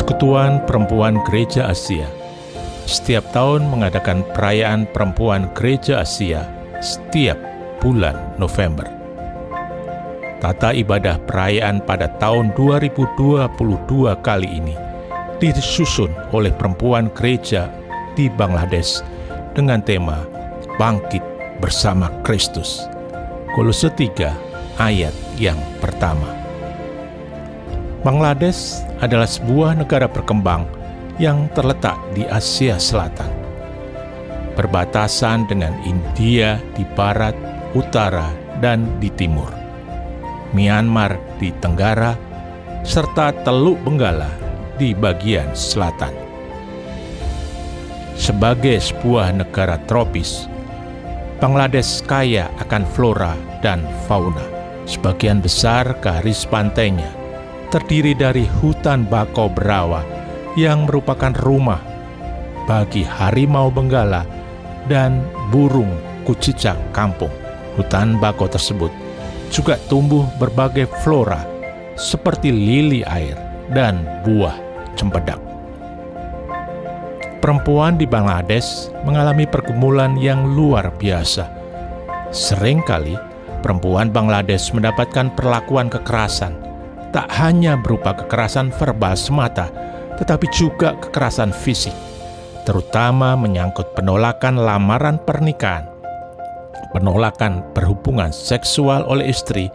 Persekutuan Perempuan Gereja Asia setiap tahun mengadakan perayaan Perempuan Gereja Asia setiap bulan November. Tata ibadah perayaan pada tahun 2022 kali ini disusun oleh perempuan gereja di Bangladesh dengan tema Bangkit Bersama Kristus. Kolose 3 ayat yang pertama. Bangladesh adalah sebuah negara berkembang yang terletak di Asia Selatan, berbatasan dengan India di barat, utara, dan di timur, Myanmar di tenggara, serta Teluk Benggala di bagian selatan. Sebagai sebuah negara tropis, Bangladesh kaya akan flora dan fauna. Sebagian besar garis pantainya terdiri dari hutan bakau berawa yang merupakan rumah bagi harimau benggala dan burung kucicak kampung. Hutan bakau tersebut juga tumbuh berbagai flora seperti lili air dan buah cempedak. Perempuan di Bangladesh mengalami pergumulan yang luar biasa. Seringkali perempuan Bangladesh mendapatkan perlakuan kekerasan, tak hanya berupa kekerasan verbal semata, tetapi juga kekerasan fisik, terutama menyangkut penolakan lamaran pernikahan, penolakan berhubungan seksual oleh istri,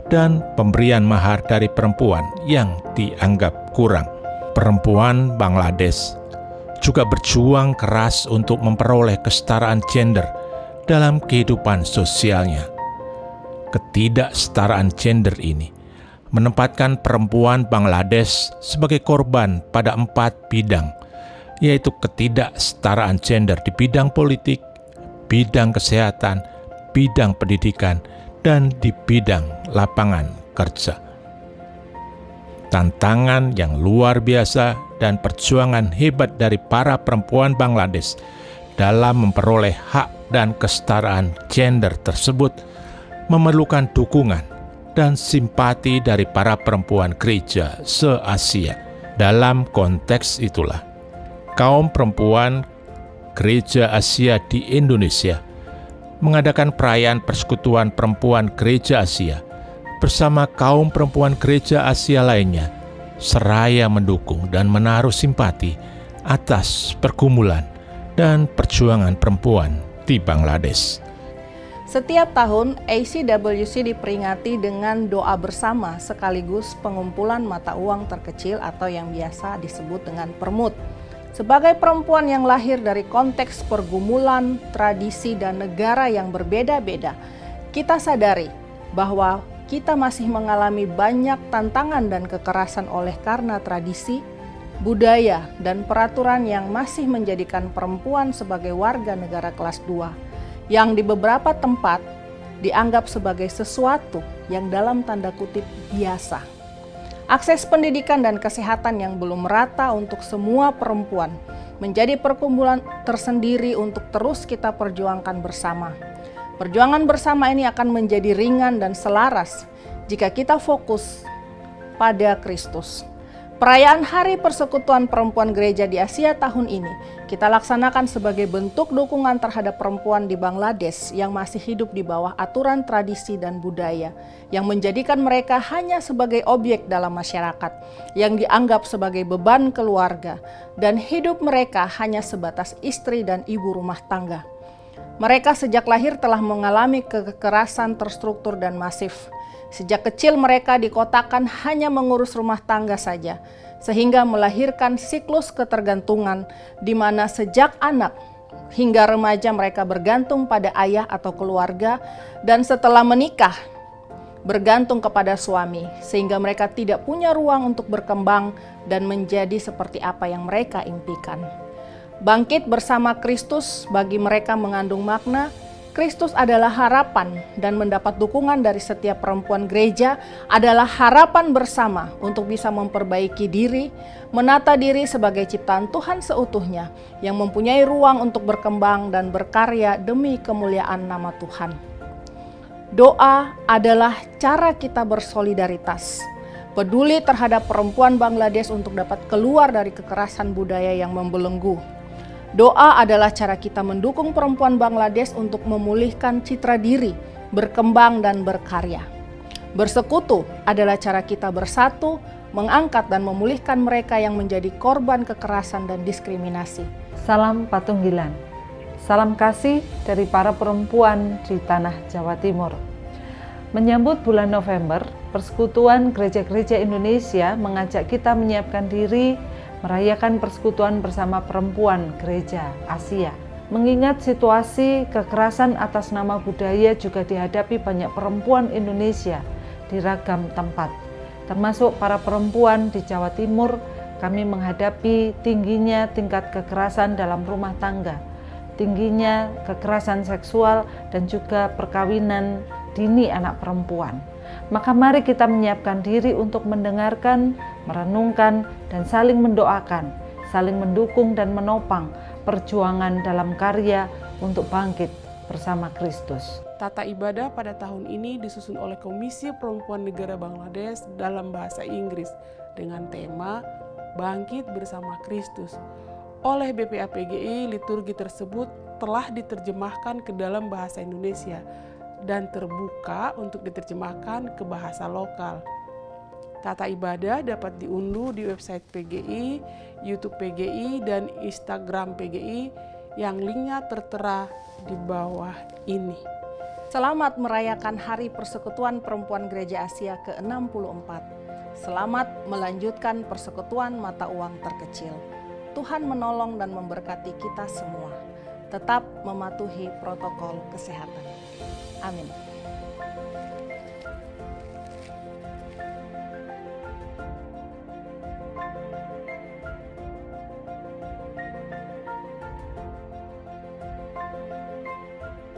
dan pemberian mahar dari perempuan yang dianggap kurang. Perempuan Bangladesh juga berjuang keras untuk memperoleh kesetaraan gender dalam kehidupan sosialnya. Ketidaksetaraan gender ini menempatkan perempuan Bangladesh sebagai korban pada 4 bidang, yaitu ketidaksetaraan gender di bidang politik, bidang kesehatan, bidang pendidikan, dan di bidang lapangan kerja. Tantangan yang luar biasa dan perjuangan hebat dari para perempuan Bangladesh dalam memperoleh hak dan kesetaraan gender tersebut memerlukan dukungan dan simpati dari para perempuan gereja se-Asia. Dalam konteks itulah, kaum perempuan gereja Asia di Indonesia mengadakan perayaan Persekutuan Perempuan Gereja Asia bersama kaum perempuan gereja Asia lainnya, seraya mendukung dan menaruh simpati atas pergumulan dan perjuangan perempuan di Bangladesh. Setiap tahun, ACWC diperingati dengan doa bersama sekaligus pengumpulan mata uang terkecil atau yang biasa disebut dengan permut. Sebagai perempuan yang lahir dari konteks pergumulan, tradisi, dan negara yang berbeda-beda, kita sadari bahwa kita masih mengalami banyak tantangan dan kekerasan oleh karena tradisi, budaya, dan peraturan yang masih menjadikan perempuan sebagai warga negara kelas 2. Yang di beberapa tempat dianggap sebagai sesuatu yang dalam tanda kutip biasa. Akses pendidikan dan kesehatan yang belum merata untuk semua perempuan menjadi perkumpulan tersendiri untuk terus kita perjuangkan bersama. Perjuangan bersama ini akan menjadi ringan dan selaras jika kita fokus pada Kristus. Perayaan Hari Persekutuan Perempuan Gereja di Asia tahun ini kita laksanakan sebagai bentuk dukungan terhadap perempuan di Bangladesh yang masih hidup di bawah aturan tradisi dan budaya yang menjadikan mereka hanya sebagai objek dalam masyarakat, yang dianggap sebagai beban keluarga, dan hidup mereka hanya sebatas istri dan ibu rumah tangga. Mereka sejak lahir telah mengalami kekerasan terstruktur dan masif. Sejak kecil mereka dikotakan hanya mengurus rumah tangga saja, sehingga melahirkan siklus ketergantungan di mana sejak anak hingga remaja mereka bergantung pada ayah atau keluarga, dan setelah menikah bergantung kepada suami, sehingga mereka tidak punya ruang untuk berkembang dan menjadi seperti apa yang mereka impikan. Bangkit bersama Kristus bagi mereka mengandung makna Kristus adalah harapan, dan mendapat dukungan dari setiap perempuan gereja adalah harapan bersama untuk bisa memperbaiki diri, menata diri sebagai ciptaan Tuhan seutuhnya yang mempunyai ruang untuk berkembang dan berkarya demi kemuliaan nama Tuhan. Doa adalah cara kita bersolidaritas, peduli terhadap perempuan Bangladesh untuk dapat keluar dari kekerasan budaya yang membelenggu. Doa adalah cara kita mendukung perempuan Bangladesh untuk memulihkan citra diri, berkembang dan berkarya. Bersekutu adalah cara kita bersatu, mengangkat dan memulihkan mereka yang menjadi korban kekerasan dan diskriminasi. Salam Patunggilan. Salam kasih dari para perempuan di tanah Jawa Timur. Menyambut bulan November, Persekutuan Gereja-Gereja Indonesia mengajak kita menyiapkan diri merayakan persekutuan bersama perempuan Gereja Asia. Mengingat situasi kekerasan atas nama budaya juga dihadapi banyak perempuan Indonesia di ragam tempat, termasuk para perempuan di Jawa Timur. Kami menghadapi tingginya tingkat kekerasan dalam rumah tangga, tingginya kekerasan seksual, dan juga perkawinan dini anak perempuan. Maka mari kita menyiapkan diri untuk mendengarkan, merenungkan, dan saling mendoakan, saling mendukung dan menopang perjuangan dalam karya untuk bangkit bersama Kristus. Tata ibadah pada tahun ini disusun oleh Komisi Perempuan Negara Bangladesh dalam bahasa Inggris dengan tema Bangkit Bersama Kristus. Oleh BPAPGI, liturgi tersebut telah diterjemahkan ke dalam bahasa Indonesia dan terbuka untuk diterjemahkan ke bahasa lokal. Tata ibadah dapat diunduh di website PGI, YouTube PGI, dan Instagram PGI yang linknya tertera di bawah ini. Selamat merayakan Hari Persekutuan Perempuan Gereja Asia ke-64. Selamat melanjutkan persekutuan mata uang terkecil. Tuhan menolong dan memberkati kita semua. Tetap mematuhi protokol kesehatan. Amin.